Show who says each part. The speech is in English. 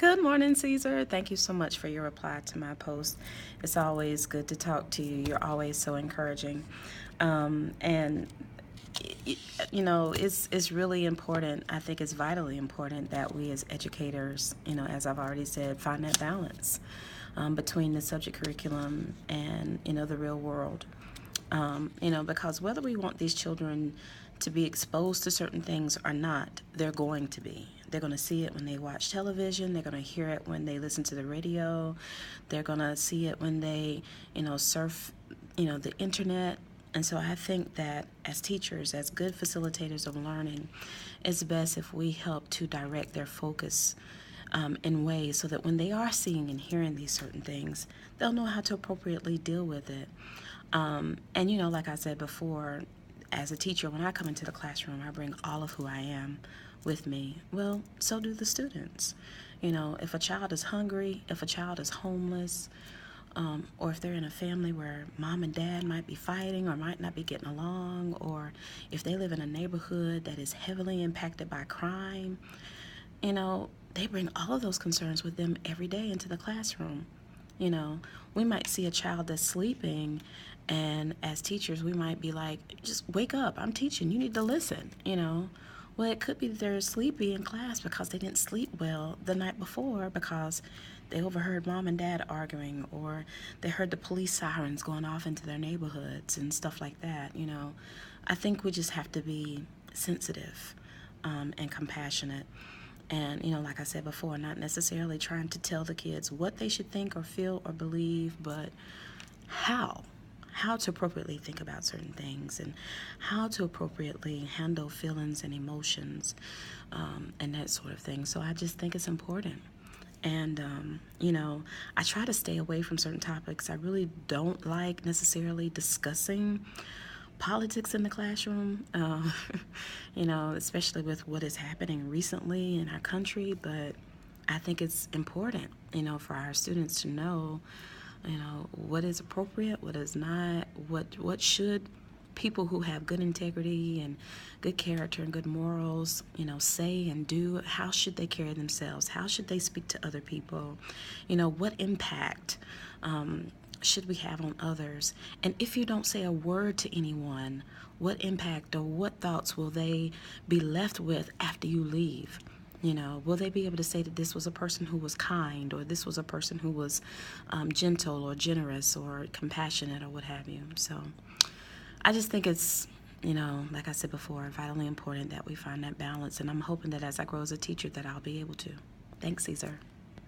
Speaker 1: Good morning, Cesar. Thank you so much for your reply to my post. It's always good to talk to you. You're always so encouraging. And it's really important. I think it's vitally important that we as educators, as I've already said, find that balance between the subject curriculum and the real world. Because whether we want these children to be exposed to certain things or not, they're going to be. They're going to see it when they watch television. They're going to hear it when they listen to the radio. They're going to see it when they, surf, the internet. And so I think that as teachers, as good facilitators of learning, it's best if we help to direct their focus in ways so that when they are seeing and hearing these certain things, they'll know how to appropriately deal with it. Like I said before, as a teacher, when I come into the classroom, I bring all of who I am with me. Well, so do the students. If a child is hungry, if a child is homeless, or if they're in a family where mom and dad might be fighting or might not be getting along, or if they live in a neighborhood that is heavily impacted by crime, they bring all of those concerns with them every day into the classroom. We might see a child that's sleeping, and as teachers, we might be like, just wake up, I'm teaching, you need to listen. Well, it could be that they're sleepy in class because they didn't sleep well the night before because they overheard mom and dad arguing, or they heard the police sirens going off into their neighborhoods and stuff like that. I think we just have to be sensitive and compassionate. And, like I said before, not necessarily trying to tell the kids what they should think or feel or believe, but how to appropriately think about certain things and how to appropriately handle feelings and emotions and that sort of thing. So I just think it's important. And, I try to stay away from certain topics. I really don't like necessarily discussing politics in the classroom, especially with what is happening recently in our country. But I think it's important, for our students to know, what is appropriate, what is not, what should people who have good integrity and good character and good morals, say and do. How should they carry themselves? How should they speak to other people? What impact should we have on others? And if you don't say a word to anyone, what impact or what thoughts will they be left with after you leave? Will they be able to say that this was a person who was kind, or this was a person who was gentle or generous or compassionate or what have you? So I just think it's, like I said before, vitally important that we find that balance. And I'm hoping that as I grow as a teacher that I'll be able to. Thanks, Cesar.